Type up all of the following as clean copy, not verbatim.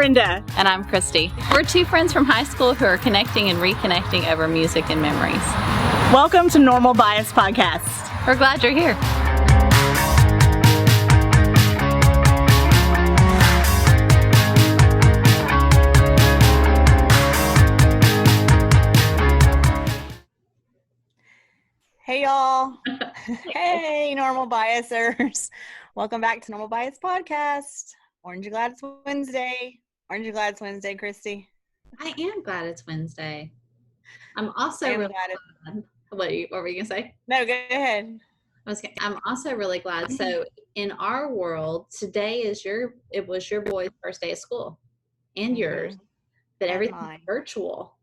Brenda. And I'm Christy. We're two friends from high school who are connecting and reconnecting over music and memories. Welcome to Normal Bias Podcast. We're glad you're here. Hey, y'all. Hey, Normal Biasers. Welcome back to Normal Bias Podcast. Aren't you glad it's Wednesday? Aren't you glad it's Wednesday, Christy? I am glad it's Wednesday. I'm also really glad. What were you going to say? No, go ahead. I'm also really glad. So in our world, today it was your boy's first day of school and yours, but everything's virtual.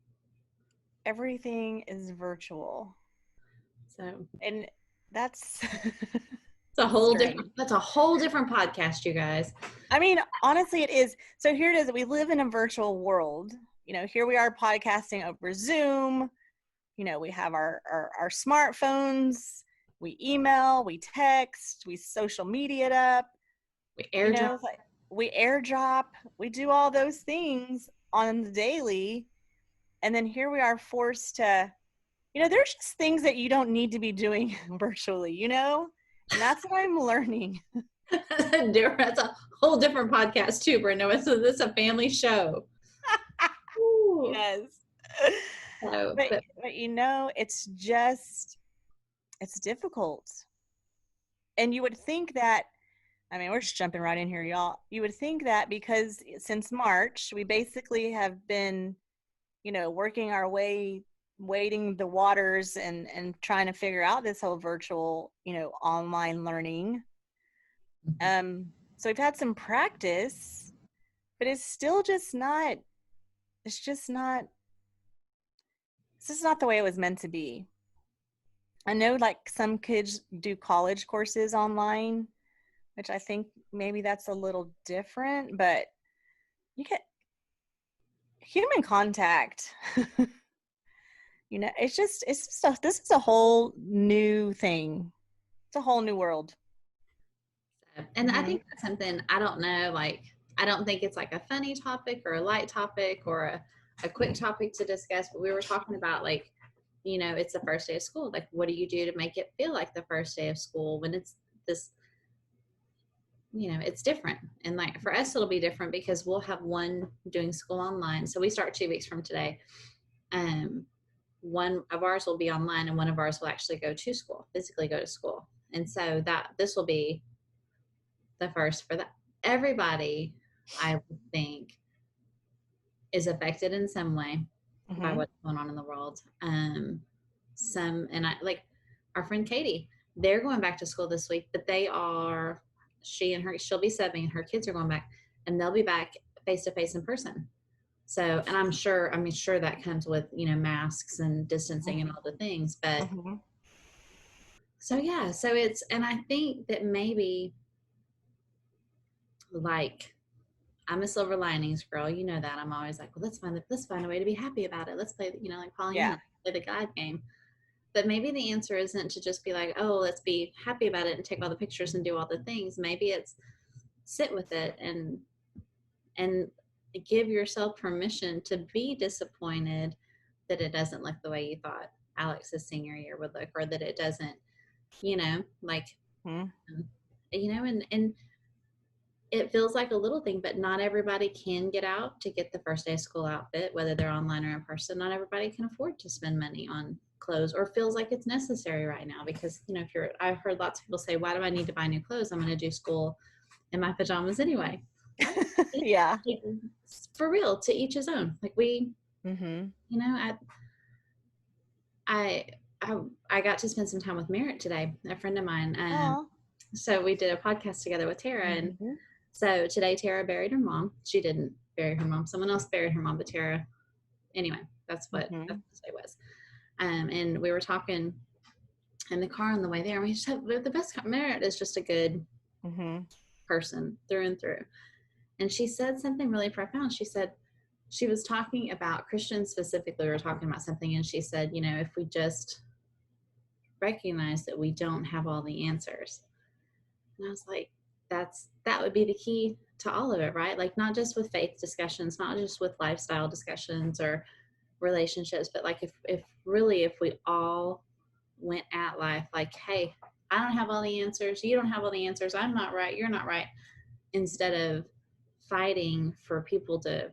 Everything is virtual. So, and that's a whole different podcast, you guys. I mean, honestly, it is. So here it is. We live in a virtual world. You know, here we are podcasting over Zoom. You know, we have our smartphones. We email, we text, we social media it up. We airdrop. We airdrop. We do all those things on the daily. And then here we are forced to, you know, there's just things that you don't need to be doing virtually, you know? And that's what I'm learning. That's a whole different podcast too, Brenda. This is a family show. Yes. So, but you know, it's difficult. And you would think that, I mean, we're just jumping right in here, y'all. You would think that because since March, we basically have been, you know, working our way, wading the waters and trying to figure out this whole virtual, you know, online learning. So we've had some practice, but it's still just not, this is not the way it was meant to be. I know like some kids do college courses online, which I think maybe that's a little different, but you get human contact. You know, it's just stuff. This is a whole new thing. It's a whole new world. And I think that's something, I don't know, like, I don't think it's like a funny topic or a light topic or a quick topic to discuss, but we were talking about like, you know, it's the first day of school. Like, what do you do to make it feel like the first day of school when it's this, you know, it's different. And like for us, it'll be different because we'll have one doing school online. So we start 2 weeks from today. One of ours will be online and one of ours will actually go to school, physically go to school. And so this will be the first for that. Everybody, I would think, is affected in some way by what's going on in the world. Like our friend Katie, they're going back to school this week, but she'll be 7 and her kids are going back and they'll be back face to face in person. So, and I'm sure that comes with, you know, masks and distancing and all the things, but so yeah, so and I think that maybe like, I'm a silver linings girl. You know that. I'm always like, well, let's find a way to be happy about it. Let's play, you know, like Pollyanna, play the God game. But maybe the answer isn't to just be like, oh, let's be happy about it and take all the pictures and do all the things. Maybe it's sit with it and give yourself permission to be disappointed that it doesn't look the way you thought Alex's senior year would look, or that it doesn't, you know, like, you know, and it feels like a little thing, but not everybody can get out to get the first day of school outfit, whether they're online or in person. Not everybody can afford to spend money on clothes or feels like it's necessary right now because, you know, I've heard lots of people say, why do I need to buy new clothes? I'm going to do school in my pajamas anyway. Yeah. For real, to each his own. Like you know, I got to spend some time with Merritt today, a friend of mine. So we did a podcast together with Tara and so today Tara buried her mom. She didn't bury her mom. Someone else buried her mom, but Tara, anyway, that's what it was. And we were talking in the car on the way there. And we just have the best. Merritt is just a good person through and through. And she said something really profound. She said, she was talking about Christians specifically. We were talking about something. And she said, you know, if we just recognize that we don't have all the answers. And I was like, that would be the key to all of it, right? Like not just with faith discussions, not just with lifestyle discussions or relationships, but like if really if we all went at life like, hey, I don't have all the answers, you don't have all the answers, I'm not right, you're not right, instead of fighting for people to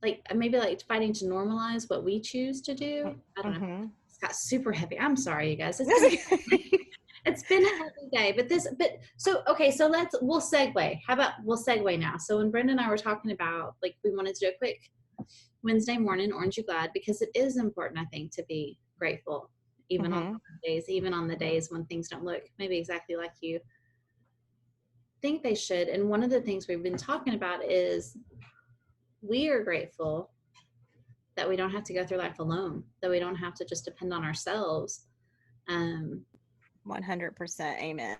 like maybe like fighting to normalize what we choose to do. I don't know. Mm-hmm. It's got super heavy. I'm sorry, you guys. It's been a heavy day, but so okay, so we'll segue. How about we'll segue now? So when Brenda and I were talking about like we wanted to do a quick Wednesday morning, aren't you glad? Because it is important, I think, to be grateful, even on Mm-hmm. days, even on the days when things don't look maybe exactly like you think they should. And one of the things we've been talking about is we are grateful that we don't have to go through life alone, that we don't have to just depend on ourselves. 100% amen.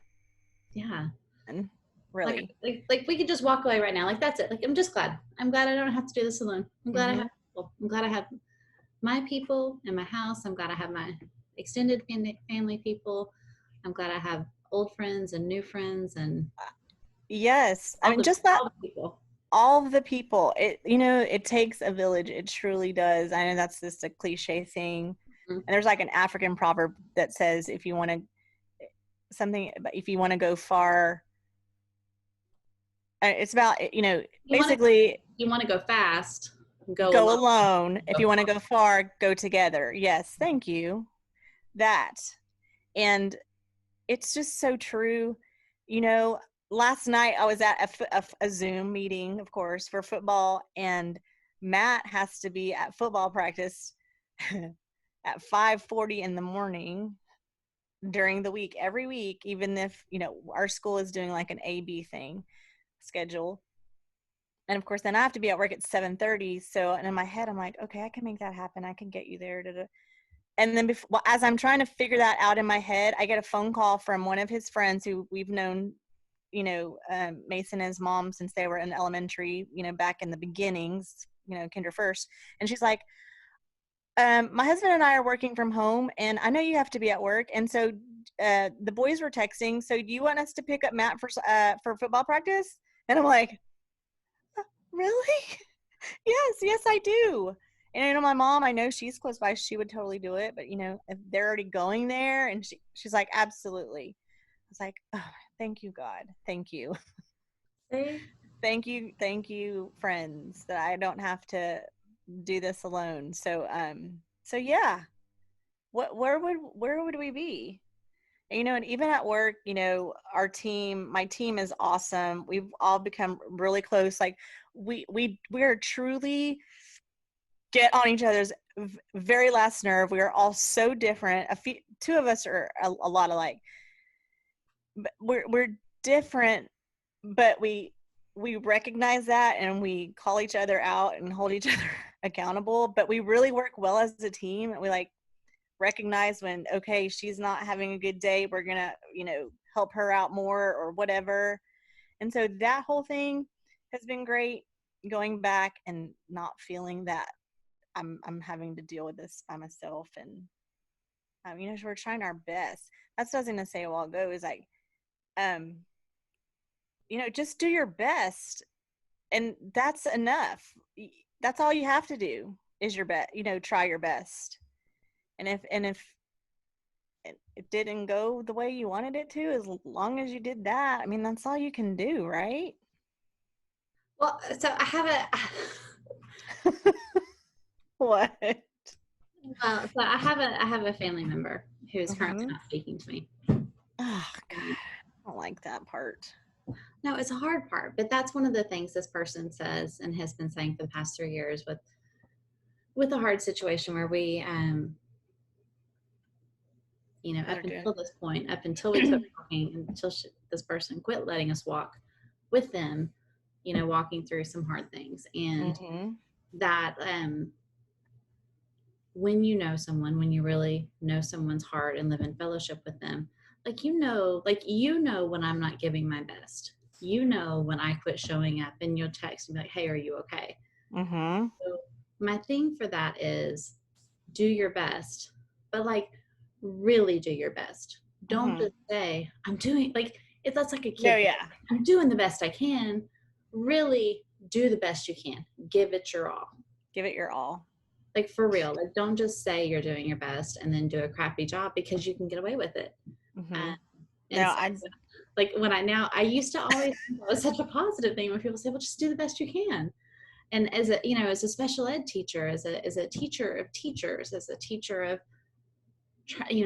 Yeah. Like, Really. like we could just walk away right now. Like that's it. Like I'm just glad. I'm glad I don't have to do this alone. I'm glad I Mm-hmm. have people. I'm glad I have my people in my house. I'm glad I have my extended family people. I'm glad I have old friends and new friends and Yes. I mean, just that all the people. all of the people, it takes a village. It truly does. I know that's just a cliche thing. Mhm. And there's like an African proverb that says if you want to go far, it's about, You want to basically you want to go fast, go go alone. alone. If Go you want to far. go far, go together. Yes, thank you. That. And it's just so true. You know, last night I was at a Zoom meeting, of course, for football, and Matt has to be at football practice at 5:40 in the morning during the week, every week, even if, our school is doing like an AB thing schedule. And of course, then I have to be at work at 7:30. So, and in my head, I'm like, okay, I can make that happen. I can get you there. And then as I'm trying to figure that out in my head, I get a phone call from one of his friends who we've known, Mason and his mom since they were in elementary, back in the beginnings, kinder first. And she's like, my husband and I are working from home, and I know you have to be at work. And so the boys were texting. So do you want us to pick up Matt for football practice? And I'm like, really? Yes, I do. And my mom, I know she's close by, she would totally do it. But if they're already going there, and she's like, absolutely. I was like, oh, thank you, God, thank you, See? thank you, friends, that I don't have to do this alone. So yeah, where would we be? And even at work, my team is awesome. We've all become really close. Like we're truly get on each other's very last nerve. We are all so different. Two of us are a lot alike, but we're different, but we recognize that and we call each other out and hold each other accountable. But we really work well as a team. We like recognize when, okay, she's not having a good day, we're gonna help her out more or whatever. And so that whole thing has been great, going back and not feeling that I'm having to deal with this by myself. And so we're trying our best. That's what I was gonna say a while ago, is like, um just do your best, and that's enough. That's all you have to do, is your best, try your best. And if it didn't go the way you wanted it to, as long as you did that, I mean, that's all you can do, right? Well, so I have What? so I have a family member who is currently Mm-hmm. not speaking to me. Oh God, I don't like that part. No, it's a hard part, but that's one of the things this person says and has been saying for the past 3 years with a hard situation where we up until this point, up until we quit walking, until this person quit letting us walk with them, walking through some hard things. And Mm-hmm. that when you know someone, when you really know someone's heart and live in fellowship with them, like when I'm not giving my best, when I quit showing up, and you'll text and be like, hey, are you okay? Mm-hmm. So my thing for that is do your best, but like really do your best. Don't just say, I'm doing, like, if that's like a No, kid, yeah. I'm doing the best I can. Really do the best you can. Give it your all. Give it your all. Like, for real. Like, don't just say you're doing your best and then do a crappy job because you can get away with it. Mm-hmm. And No, so, I. like, I used to always think that was such a positive thing when people say, well, just do the best you can. And as a, as a special ed teacher, as a teacher of teachers, as a teacher of,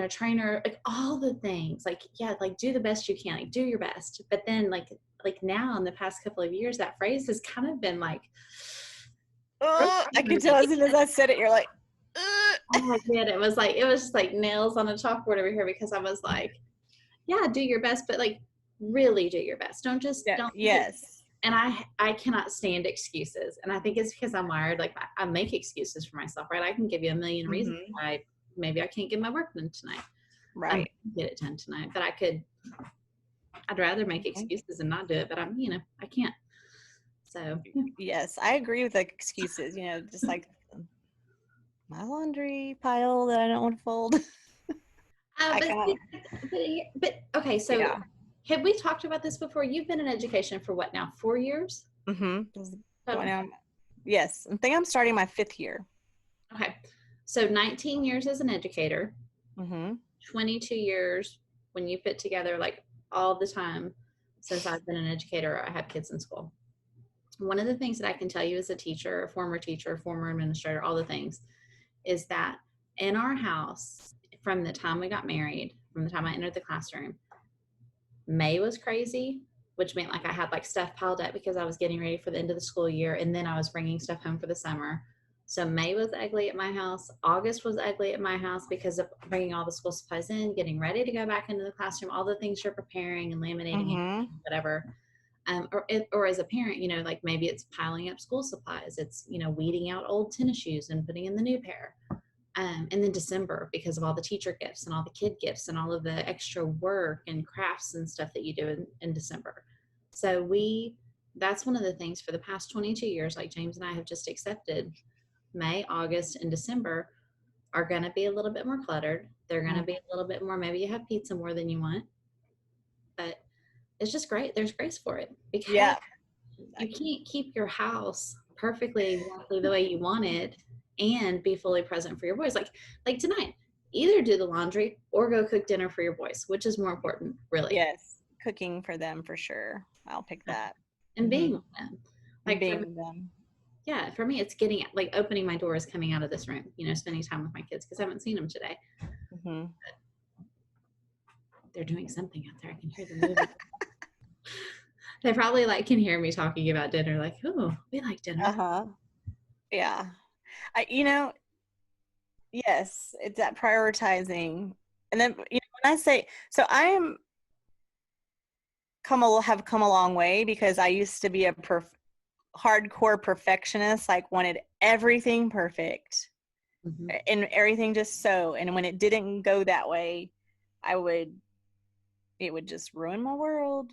trainer, like all the things, like, yeah, like do the best you can, like do your best. But then like now in the past couple of years, that phrase has kind of been like, Oh, I could tell as soon as I said it, you're like, ugh. oh my god, it was just like nails on a chalkboard over here, because I was like, yeah, do your best, but like really do your best. Don't just Yeah, don't yes. and I cannot stand excuses. And I think it's because I'm wired, like I make excuses for myself, right? I can give you a million reasons Mm-hmm. why maybe I can't get my work done tonight. I'm Right. gonna get it done tonight, but I'd rather make excuses and not do it, but I can't. So yeah. Yes, I agree with like excuses, just like my laundry pile that I don't want to fold. I But, kind of, but okay, so yeah. have we talked about this before? You've been in education for what now? 4 years? Mm-hmm. Going Total? on. Yes, I think I'm starting my 5th year. Okay. So 19 years as an educator, Mm-hmm. 22 years when you put together like all the time since I've been an educator, I have kids in school. One of the things that I can tell you as a teacher, former administrator, all the things, is that in our house, from the time we got married, from the time I entered the classroom, May was crazy, which meant like I had like stuff piled up because I was getting ready for the end of the school year, and then I was bringing stuff home for the summer. So May was ugly at my house. August was ugly at my house because of bringing all the school supplies in, getting ready to go back into the classroom, all the things you're preparing and laminating and Mm-hmm. whatever. Or as a parent, like maybe it's piling up school supplies. It's, weeding out old tennis shoes and putting in the new pair. And then December, because of all the teacher gifts and all the kid gifts and all of the extra work and crafts and stuff that you do in December. So that's one of the things for the past 22 years, like James and I have just accepted. May, August, and December are going to be a little bit more cluttered. They're going to be a little bit more, maybe you have pizza more than you want, but it's just great. There's grace for it, because Yeah. you can't keep your house perfectly exactly the way you want it and be fully present for your boys. Like tonight, either do the laundry or go cook dinner for your boys, which is more important, really. Yes, cooking for them for sure. I'll pick that. And Mm-hmm. being with them. And Like being with them. yeah, for me, it's getting like opening my doors, coming out of this room, spending time with my kids because I haven't seen them today. Mm-hmm. They're doing something out there. I can hear them moving. They probably can hear me talking about dinner, like, oh, we like dinner. Uh-huh. Yeah. Yes, it's that prioritizing. And then, when I say, so have come a long way, because I used to be a hardcore perfectionist, like wanted everything perfect. Mm-hmm. And everything just so. And when it didn't go that way, it would just ruin my world.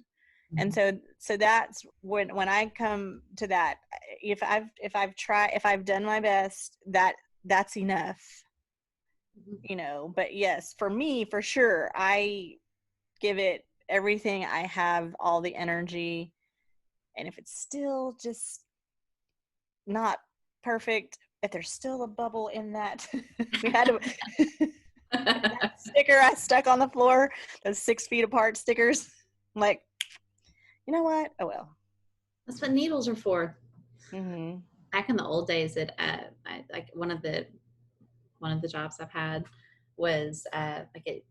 And so that's when I come to that, if I've done my best, that's enough. But yes, for me, for sure, I give it everything I have, all the energy. And if it's still just not perfect, if there's still a bubble in that, we had that sticker I stuck on the floor, those 6 feet apart stickers. I'm like, you know what? Oh well. That's what needles are for. Mm-hmm. Back in the old days, like one of the jobs I've had was the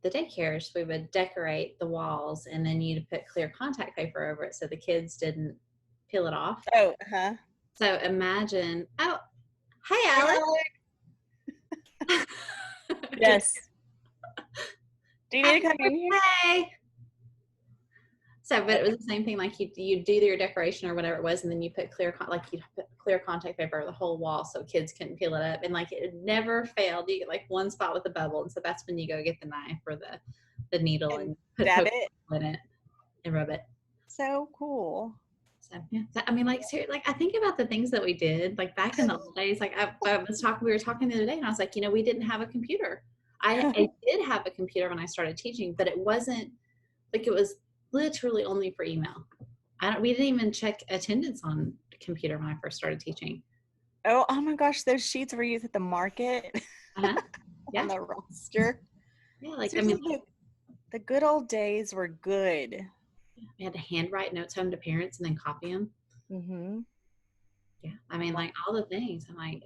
daycares. We would decorate the walls, and then you'd put clear contact paper over it so the kids didn't peel it off. Oh, So imagine. Oh, hey, Alex. Yes. Do you need to come in here? Hey. So, but it was the same thing. Like you do your decoration or whatever it was, and then you put you put clear contact paper over the whole wall so kids couldn't peel it up, and like it never failed. You get like one spot with a bubble, and so that's when you go get the knife or the needle and put dab it in it and rub it. So cool. So yeah, I mean, like seriously, like I think about the things that we did, like back in the old days. Like we were talking the other day, and I was like, we didn't have a computer. I did have a computer when I started teaching, but it wasn't like, it was literally only for email. We didn't even check attendance on the computer when I first started teaching. Oh my gosh, those sheets were used at the market Uh-huh. on Yeah. the roster. Yeah. Like, I mean, Seriously, the good old days were good. we had to handwrite notes home to parents and then copy them. Mm-hmm. Yeah. I mean, like all the things. I'm like,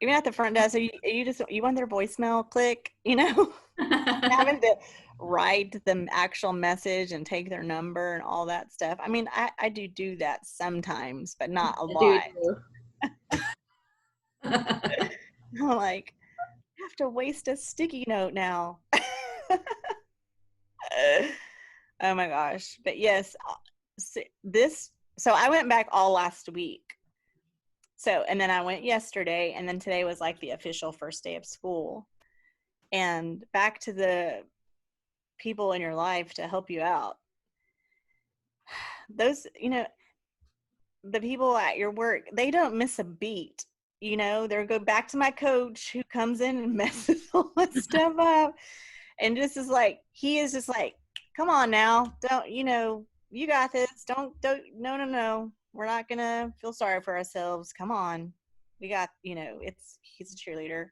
Even at the front desk, so you want their voicemail click, having to write the actual message and take their number and all that stuff. I mean, I do that sometimes, but not a do lot. I'm like, I have to waste a sticky note now. Oh my gosh. But yes, so I went back all last week. So, and then I went yesterday, and then today was like the official first day of school. And back to the people in your life to help you out. Those, the people at your work, they don't miss a beat. They'll go back to my coach who comes in and messes all that stuff up. And just is like, he is just like, come on now, don't, you got this. Don't, no. We're not going to feel sorry for ourselves. Come on. We got, he's a cheerleader.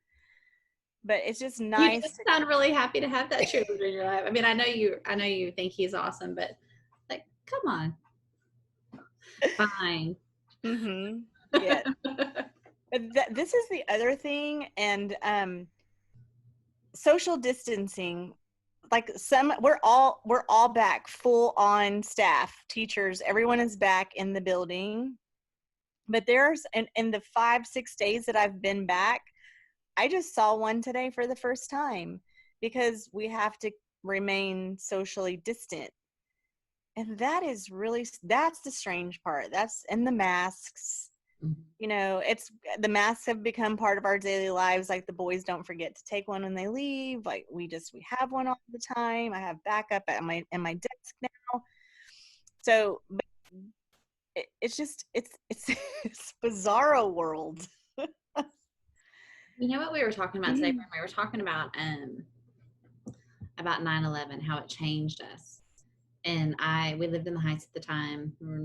But it's just You nice just to, sound really happy to have that cheerleader in your life. I mean, I know you think he's awesome, but like, come on. Fine. mm-hmm, yeah. But this is the other thing, and social distancing. Like we're all back, full on staff, teachers, everyone is back in the building. But there's in the 5-6 days that I've been back, I just saw one today for the first time because we have to remain socially distant. And that's the strange part. That's in the masks. It's the masks have become part of our daily lives. Like the boys don't forget to take one when they leave. Like we have one all the time. I have backup at my desk now. So but it's just it's bizarro world. You know what we were talking about today? We were talking about 9/11, how it changed us. And we lived in the Heights at the time. We were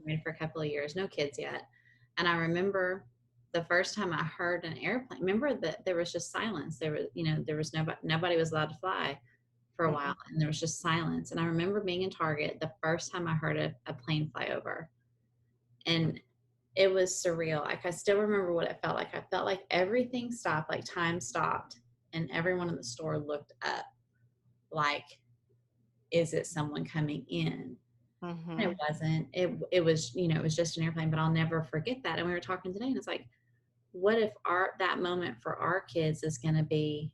married for a couple of years, no kids yet. And I remember the first time I heard an airplane. Remember that there was just silence. There was nobody was allowed to fly for a while, and there was just silence. And I remember being in Target the first time I heard a plane fly over, and it was surreal. Like I still remember what it felt like. I felt like everything stopped, like time stopped, and everyone in the store looked up, like, is it someone coming in? Mm-hmm. It wasn't. It was, it was just an airplane, but I'll never forget that. And we were talking today, and it's like, what if that moment for our kids is going to be,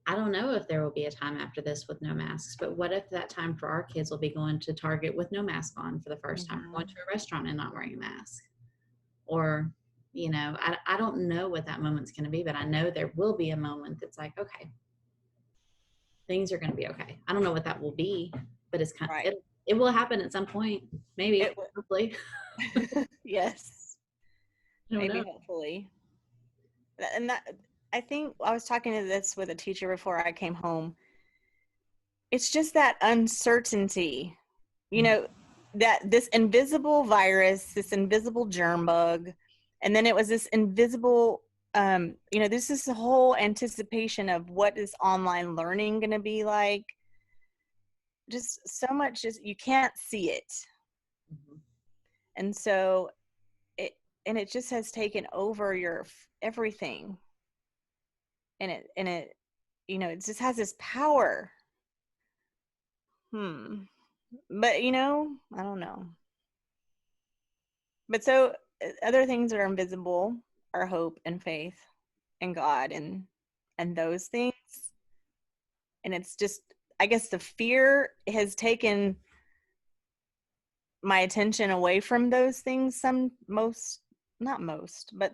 I don't know if there will be a time after this with no masks, but what if that time for our kids will be going to Target with no mask on for the first time, or going to a restaurant and not wearing a mask? Or, I don't know what that moment's going to be, but I know there will be a moment that's like, okay, things are going to be okay. I don't know what that will be, but it's kind of, it will happen at some point, maybe, hopefully. Yes. Maybe, hopefully. And I think I was talking to this with a teacher before I came home. It's just that uncertainty, that this invisible virus, this invisible germ bug, and then it was this invisible, this is the whole anticipation of what is online learning going to be like. Just so much, just you can't see it. Mm-hmm. And so it just has taken over your everything. And it it just has this power. But I don't know. But so other things that are invisible are hope and faith and God and those things. And it's just, I guess the fear has taken my attention away from those things not most, but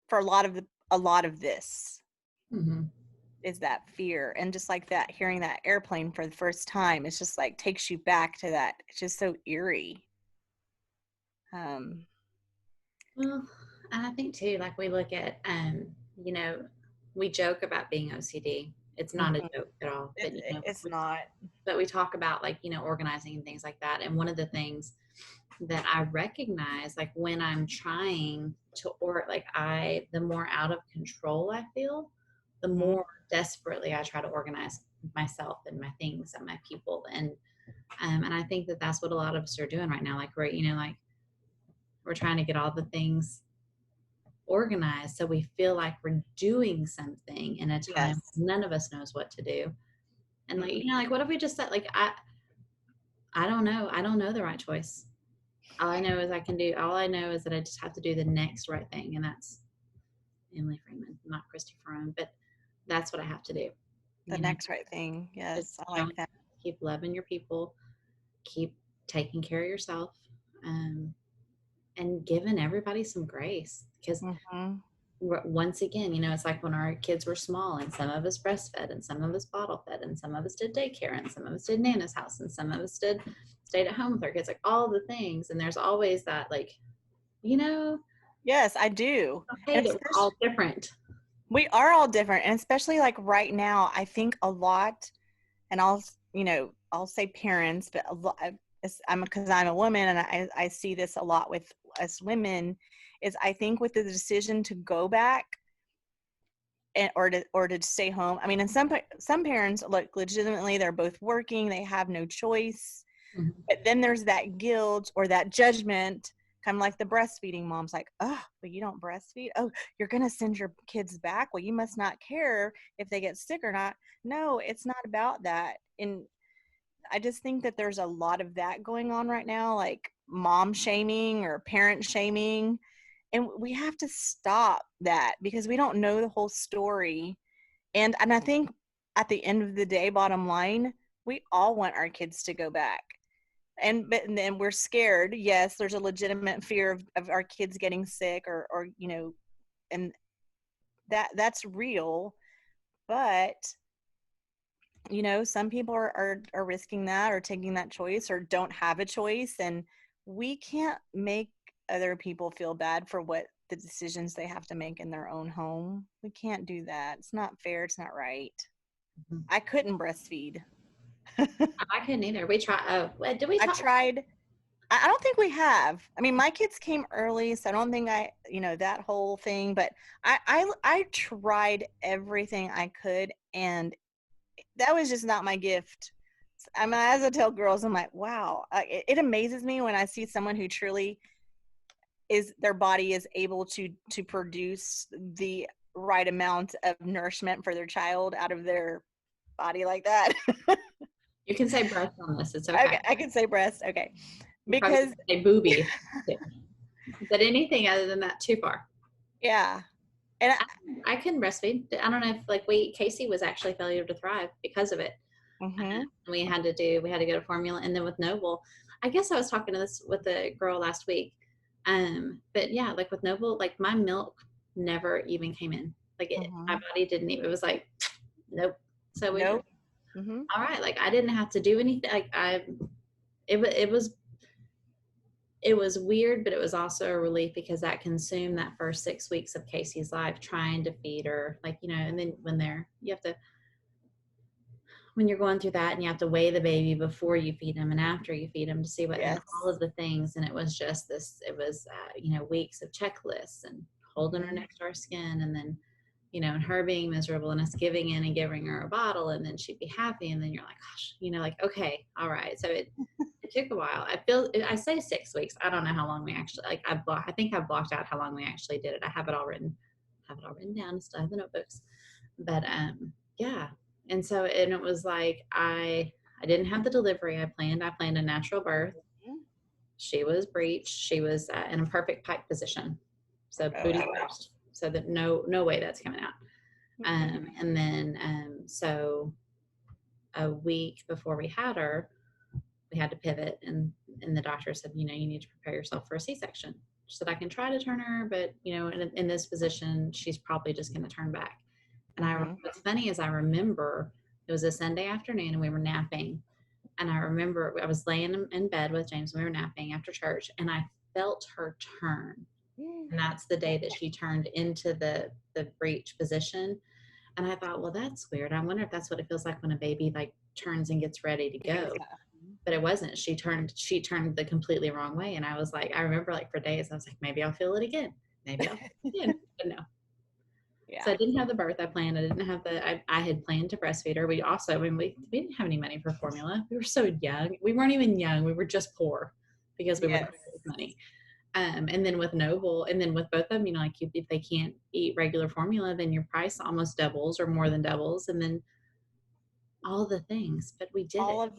for a lot of this. Mm-hmm. Is that fear. And just like that, hearing that airplane for the first time, it's just like takes you back to that. It's just so eerie. Well, And I think too, like we look at, you know, we joke about being OCD. It's not a Mhm. joke at all, but It's not. but we talk about like, organizing and things like that. And one of the things that I recognize, like when I'm trying to, or like the more out of control I feel, the Mhm. more desperately I try to organize myself and my things and my people. And I think that that's what a lot of us are doing right now. Like like we're trying to get all the things organized so we feel like we're doing something in a time Yes. none of us knows what to do. And like, Mm-mm. like what if we just said like I don't know. I don't know the right choice. All I know is that I just have to do the next right thing. And that's Emily Freeman, not Christy Ferrone, but that's what I have to do. The You know, next right thing. just Yes, I showing, like that. keep loving your people, keep taking care of yourself, um, and giving everybody some grace. Because Mhm. once again, it's like when our kids were small and some of us breastfed and some of us bottle fed and some of us did daycare and some of us did Nana's house and some of us did stayed at home with our kids, like all the things. And there's always that, like, you know, Yes, I do. okay, And that we're especially all different. we are all different, and especially like right now, I think a lot, and I'll say parents, but a lot. I'm because I'm a woman, and I see this a lot with us women. Is I think with the decision to go back and or to stay home. I mean, and some parents look legitimately they're both working, they have no choice. Mhm. But then there's that guilt or that judgment, kind of like the breastfeeding moms, like, oh, but you don't breastfeed. Oh, you're going to send your kids back. Well, you must not care if they get sick or not. No, it's not about that. And I just think that there's a lot of that going on right now, like mom shaming or parent shaming. And we have to stop that because we don't know the whole story. And I think at the end of the day, bottom line, we all want our kids to go back and then we're scared. Yes, there's a legitimate fear of our kids getting sick or and that's real. But some people are risking that or taking that choice or don't have a choice, and we can't make other people feel bad for what the decisions they have to make in their own home. We can't do that. It's not fair. It's not right. Mhm. I couldn't breastfeed. I couldn't either. We try. Oh, did we I've talk? tried. I don't think we have. I mean, my kids came early, so I don't think that whole thing. But I tried everything I could, and that was just not my gift. I mean, as I tell girls, I'm like, wow, it amazes me when I see someone who truly is their body is able to produce the right amount of nourishment for their child out of their body like that. You can say breast on this. It's okay. Okay, I can say breast. Okay, You probably because can say booby, but anything other than that, too far. yeah, and I couldn't breastfeed. I don't know if like Casey was actually failure to thrive because of it. mm-hmm, We had to go to formula, and then with Noble, I guess I was talking to this with a girl last week. But yeah, like with Noble, like my milk never even came in. Like my mm-hmm. body didn't even. It was like, nope. So we were Nope. Mm-hmm. all right. Like I didn't have to do anything. Like it was weird, but it was also a relief because that consumed that first 6 weeks of Casey's life trying to feed her, like and then you have to when you're going through that and you have to weigh the baby before you feed him and after you feed him to see what and all Yes. of the things. And it was just this, it was, weeks of checklists and holding her Mm-hmm. next to our skin. And then, and her being miserable and us giving in and giving her a bottle and then she'd be happy. And then you're like, gosh, like, okay, all right. So it took a while. I say 6 weeks. I don't know how long we actually, like I think I blocked out how long we actually did it. I have it all written down. I still have the notebooks, but, yeah, and so and it was like I didn't have the delivery I planned a natural birth. She was breech. She was in a perfect pike position, so Oh booty wow. first, so that no way that's coming out. Mm-mm. And then so a week before we had her, we had to pivot, and the doctor said, you need to prepare yourself for a C-section. She said I can try to turn her, but in this position, she's probably just going to turn back. And Mm-hmm. what's funny is I remember it was a Sunday afternoon and we were napping. And I remember I was laying in bed with James and we were napping after church and I felt her turn. And that's the day that she turned into the breech position. And I thought, well, that's weird. I wonder if that's what it feels like when a baby like turns and gets ready to go. But it wasn't. She turned the completely wrong way. And I was like, I remember like for days, I was like, maybe I'll feel it again. Maybe I'll feel it again. But no. Yeah. So I didn't have the birth I planned. I didn't have I had planned to breastfeed her. We also, I mean, we didn't have any money for formula. We were so young. We weren't even young. We were just poor because we were Yes. with money. And then with Noble, and then with both of them, you know, like if they can't eat regular formula, then your price almost doubles or more than doubles. And then all the things, but we did it.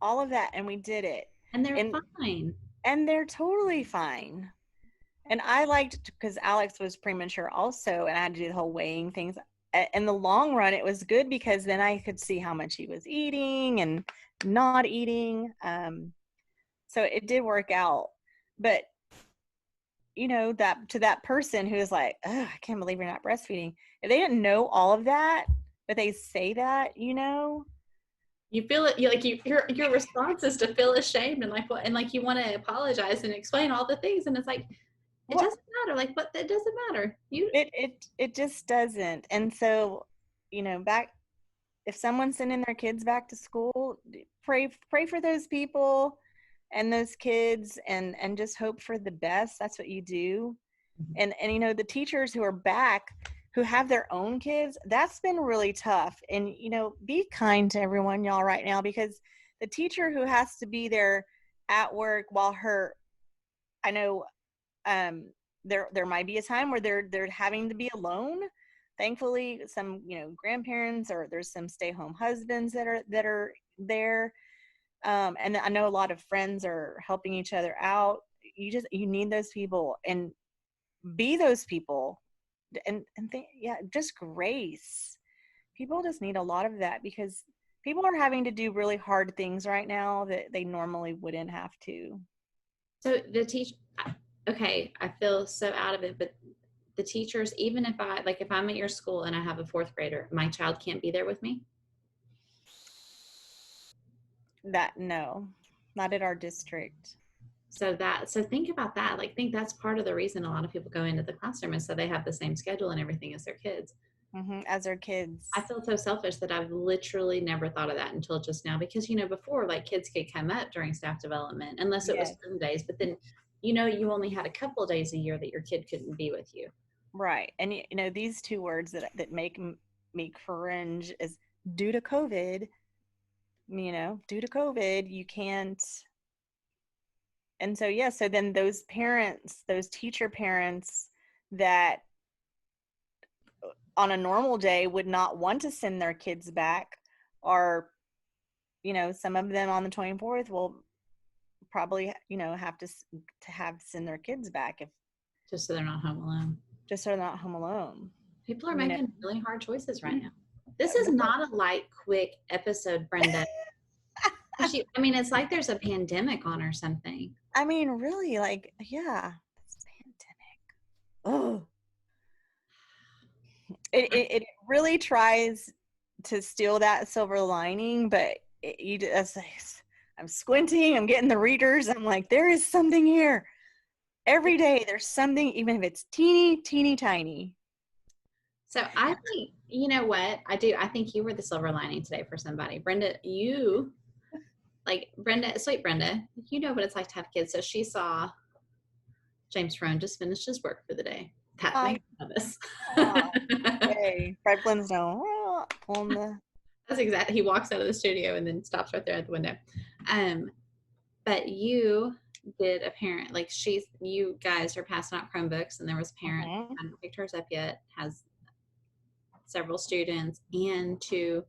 All of that, and we did it. And they're And fine. and they're totally fine. And I liked, because Alex was premature also, and I had to do the whole weighing things. In the long run, it was good because then I could see how much he was eating and not eating. So it did work out. But you know, that to that person who's like, oh, I can't believe you're not breastfeeding. If they didn't know all of that, but they say that, you know, You feel it. You like your response is to feel ashamed and like what, and like you want to apologize and explain all the things, and it's like it what doesn't matter. Like what? It doesn't matter. You it just doesn't. And so, you know, back, if someone's sending their kids back to school, pray for those people and those kids, and just hope for the best. That's what you do. And you know, the teachers who are back, who have their own kids, that's been really tough. And you know, be kind to everyone, y'all, right now, because the teacher who has to be there at work while her, I know, um there might be a time where they're having to be alone. Thankfully, some, you know, grandparents, or there's some stay home husbands that are there. And I know a lot of friends are helping each other out. You need those people, and be those people. And think, yeah, just grace. People just need a lot of that, because people are having to do really hard things right now that they normally wouldn't have to. so the teach. Okay, I feel so out of it, but the teachers, even if I like, if I'm at your school and I have a fourth grader, my child can't be there with me. That, no, not at our district. So think about that. Like think that's part of the reason a lot of people go into the classroom is so they have the same schedule and everything as their kids. As our kids. I feel so selfish that I've literally never thought of that until just now, because you know before like kids could come up during staff development unless it was Yes. certain days, but then you know you only had a couple of days a year that your kid couldn't be with you. Right. And you know, these two words that make me cringe is due to COVID. You know, due to COVID, you can't. And so, yeah, so then those parents, those teacher parents that on a normal day would not want to send their kids back, are, you know, some of them on the 24th will probably, you know, have to have send their kids back, if Just so they're not home alone. just so they're not home alone. People are You know, making really hard choices right now. This is not a light, quick episode, Brenda. I mean, it's like there's a pandemic on or something. I mean, really, like, yeah, it's pandemic. Oh, it really tries to steal that silver lining, but you just, I'm squinting, I'm getting the readers, I'm like, there is something here. Every day there's something, even if it's teeny tiny. So I think, you know what? I do. I think you were the silver lining today for somebody. Brenda, you like Brenda, sweet Brenda, you know what it's like to have kids. So she saw James Frone just finished his work for the day. That Oh, makes us. yay. Fred Flintstone, pulling the. That's exactly. He walks out of the studio and then stops right there at the window. But you did a parent like you guys are passing out Chromebooks, and there was a parent Mhm. hadn't picked hers up yet, has several students and two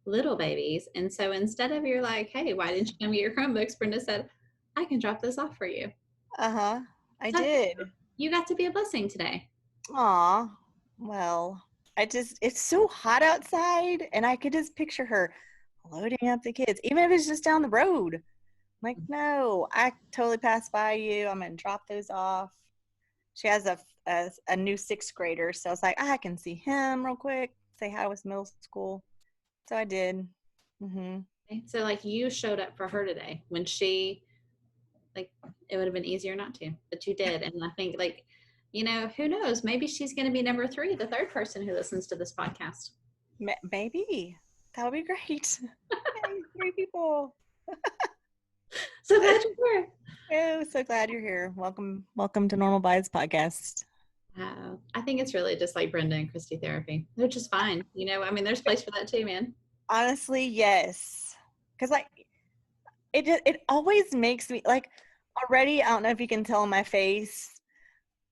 little babies. And so instead of you're like, hey, why didn't you come get your Chromebooks? Brenda said, I can drop this off for you. Uh-huh. I So did. you got to be a blessing today. Aw. Well, it's so hot outside, and I could just picture her loading up the kids, even if it's just down the road. I'm like, no, I totally passed by you. I'm going to drop those off. She has a new sixth grader, so I was like, I can see him real quick, say hi with middle school. So I did. So like you showed up for her today when she like it would have been easier not to, but you did. And I think like You know, who knows? Maybe she's going to be number 3, the third person who listens to this podcast. Maybe that would be great. Yay, 3 people. So glad you're here. Oh, so glad you're here. Welcome to Normal Vibes Podcast. I think it's really just like Brenda and Christy therapy. They're just fine. You know, I mean, there's place for that too, man. Honestly, yes. Because like it always makes me like already. I don't know if you can tell in my face.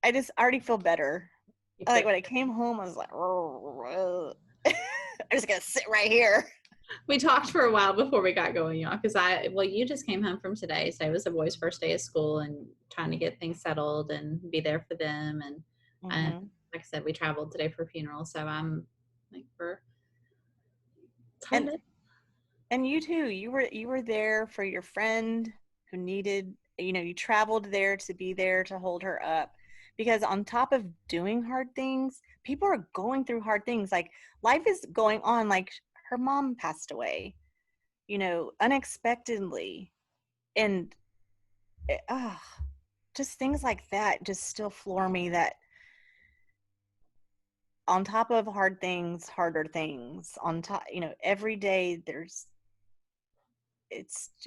I just already feel better. Like when I came home, I was like, I'm just gonna sit right here. We talked for a while before we got going, y'all, because you just came home from today, so it was the boys' first day of school and trying to get things settled and be there for them. And like I said, we traveled today for a funeral, so I'm like, and you too. You were there for your friend who needed. You traveled there to be there to hold her up, because on top of doing hard things, people are going through hard things. Like life is going on. Like her mom passed away, unexpectedly, and just things like that just still floor me. That on top of hard things, harder things on top. Every day it's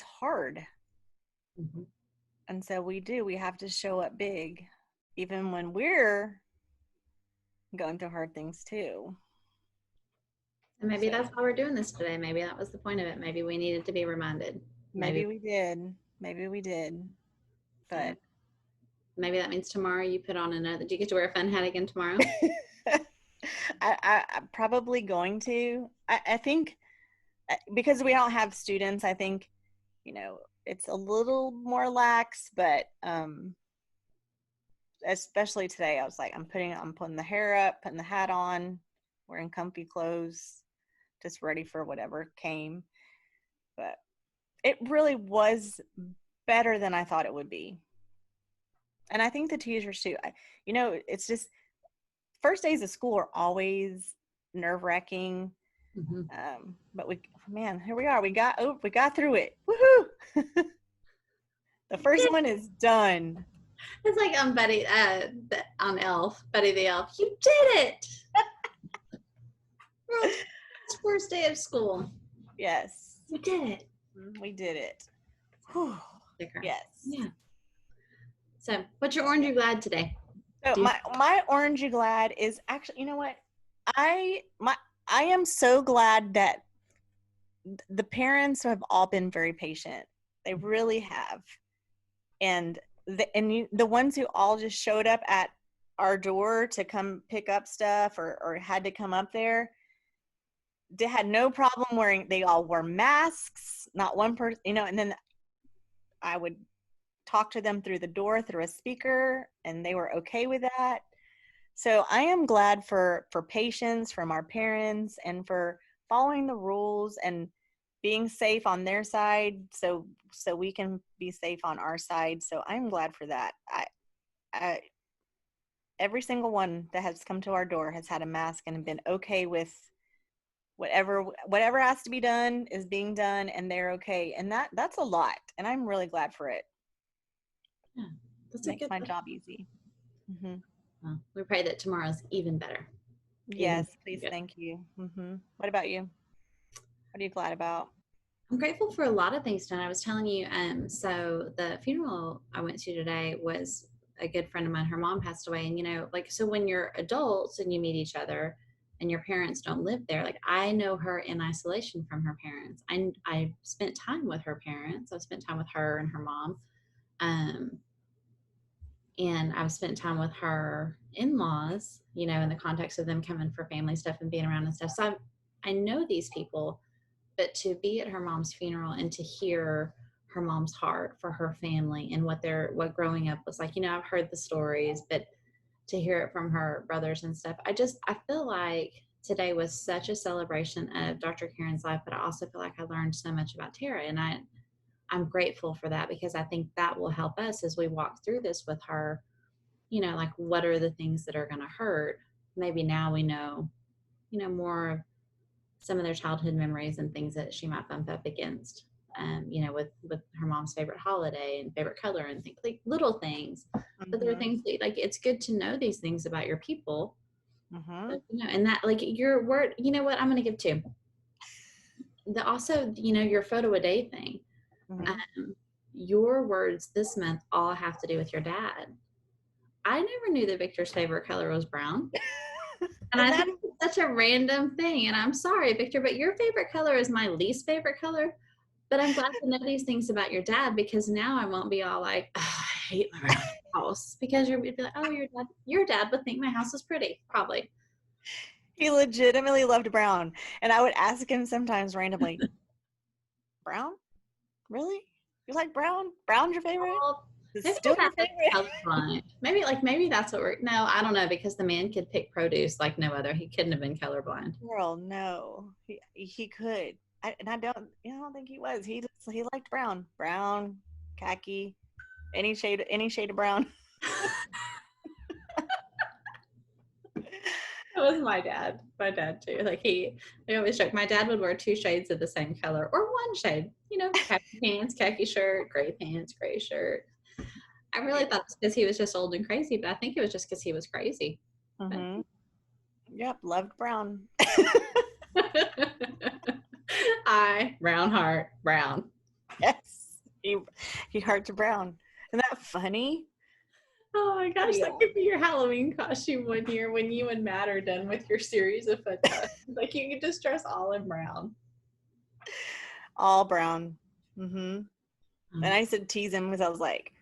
hard. And so we have to show up big, even when we're going through hard things too. And maybe that's why we're doing this today. Maybe that was the point of it. Maybe we needed to be reminded. Maybe we did. But maybe that means tomorrow you put on another. Do you get to wear a fun hat again tomorrow? I'm probably going to. I think because we don't have students, I think, it's a little more lax, but especially today, I was like, I'm putting the hair up, putting the hat on, wearing comfy clothes, just ready for whatever came. But it really was better than I thought it would be. And I think the teachers too. It's just first days of school are always nerve-wracking. But here we are. We got through it. Woohoo! The first one is done. It's like Buddy on Elf, Buddy the Elf. You did it! First day of school. Yes. We did it. We did it. Whew. Yes. Yeah. So, what's your orange you glad today? So my orange you glad is actually, you know what? I am so glad that the parents have all been very patient. They really have. And the ones who all just showed up at our door to come pick up stuff or had to come up there, they had no problem they all wore masks, not one person, and then I would talk to them through the door, through a speaker, and they were okay with that. So I am glad for patience from our parents and for following the rules and being safe on their side so we can be safe on our side. So I'm glad for that. I every single one that has come to our door has had a mask and been okay with whatever has to be done is being done, and they're okay. And that's a lot. And I'm really glad for it. Yeah, that makes my job easy. Well, we pray that tomorrow's even better. Yes, please. Thank you. What about you? What are you glad about? I'm grateful for a lot of things, Jen. I was telling you, so the funeral I went to today was a good friend of mine. Her mom passed away. And, so when you're adults and you meet each other and your parents don't live there, like I know her in isolation from her parents. I spent time with her parents. I've spent time with her and her mom. And I've spent time with her in-laws, in the context of them coming for family stuff and being around and stuff. So I know these people, but to be at her mom's funeral and to hear her mom's heart for her family and what growing up was like, I've heard the stories, but to hear it from her brothers and stuff, I feel like today was such a celebration of Dr. Karen's life, but I also feel like I learned so much about Tara, and I'm grateful for that, because I think that will help us as we walk through this with her, like what are the things that are going to hurt? Maybe now we know, more of some of their childhood memories and things that she might bump up against. with her mom's favorite holiday and favorite color and things like little things. But there are things that, like, it's good to know these things about your people. But, and that, like, your word, you know what I'm going to give to also, your photo a day thing. Your words this month all have to do with your dad. I never knew that Victor's favorite color was brown. And I think it's such a random thing. And I'm sorry, Victor, but your favorite color is my least favorite color. But I'm glad to know these things about your dad, because now I won't be all like, oh, I hate my house. Because you'll be like, oh, your dad would think my house is pretty, probably. He legitimately loved brown. And I would ask him sometimes randomly, brown? Really? You like brown? Brown's your favorite? Maybe still your favorite? Maybe that's what no, I don't know, because the man could pick produce like no other. He couldn't have been colorblind. Girl, no. He could. I don't think he was. He liked brown, khaki, any shade of brown. That was my dad too. Like we always joke, my dad would wear 2 shades of the same color, or 1 shade, khaki pants, khaki shirt, gray pants, gray shirt. I really thought it was because he was just old and crazy, but I think it was just because he was crazy. Yep, loved brown. Brown heart, brown. Yes, he hearts brown. Isn't that funny? Oh my gosh, that could be your Halloween costume one year when you and Matt are done with your series of fun costumes. Like, you could just dress all in brown. All brown. And I used to tease him because I was like,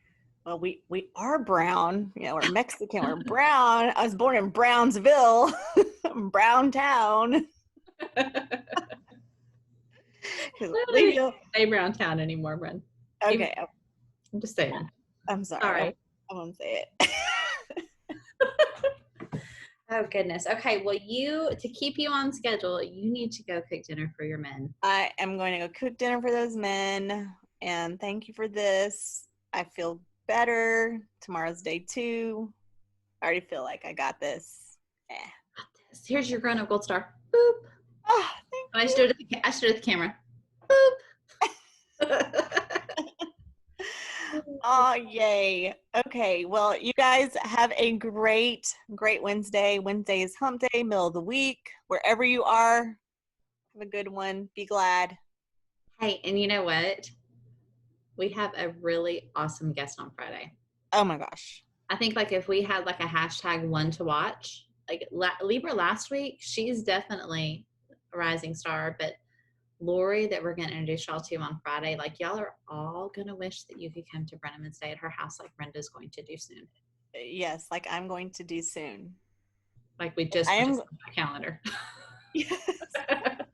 well, we are brown. We're Mexican. We're brown. I was born in Brownsville, Brown Town. They don't say Brown Town anymore, Bren. Okay. I'm just saying. I'm sorry. I won't say it. Oh, goodness. Okay. Well, to keep you on schedule, you need to go cook dinner for your men. I am going to go cook dinner for those men. And thank you for this. I feel better. Tomorrow's day 2. I already feel like I got this. Got this. Here's your grown-up gold star. Boop. Oh, thank you. I stood at the camera. Boop. Oh, yay. Okay. Well, you guys have a great Wednesday. Wednesday is hump day, middle of the week. Wherever you are, have a good one. Be glad. Hey, and you know what? We have a really awesome guest on Friday. Oh my gosh. I think like if we had like a hashtag one to watch, like Libra last week, she's definitely a rising star, but Lori that we're going to introduce y'all to on Friday, like y'all are all going to wish that you could come to Brenham and stay at her house like Brenda's going to do soon. Yes, like I'm going to do soon. Like we just on my calendar. Yes.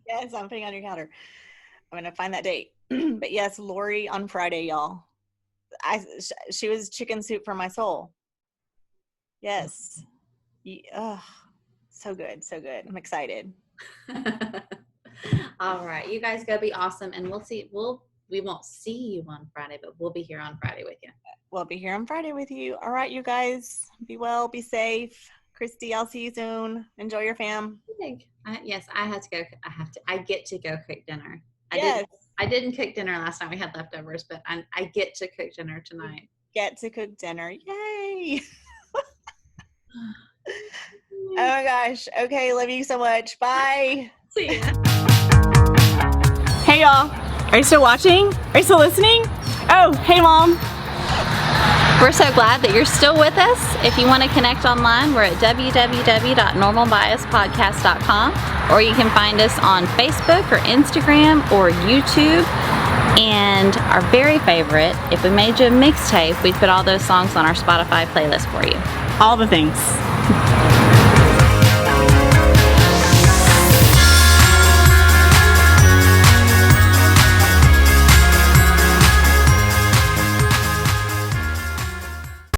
Yes, I'm putting on your calendar. I'm going to find that date. But yes, Lori on Friday, y'all. She was chicken soup for my soul. Yes. So good. So good. I'm excited. All right, you guys go be awesome, and we won't see you on Friday, but we'll be here on Friday with you. We'll be here on Friday with you. All right, you guys, be well, be safe. Christy, I'll see you soon. Enjoy your fam. Yes, I get to go cook dinner. Yes. I didn't cook dinner last night. We had leftovers, but I get to cook dinner tonight. Get to cook dinner. Yay. Oh my gosh. Okay, love you so much. Bye. See ya. Hey y'all, are you still watching? Are you still listening? Oh, hey Mom. We're so glad that you're still with us. If you want to connect online, we're at www.normalbiaspodcast.com, or you can find us on Facebook or Instagram or YouTube. And our very favorite, if we made you a mixtape, we'd put all those songs on our Spotify playlist for you. All the things.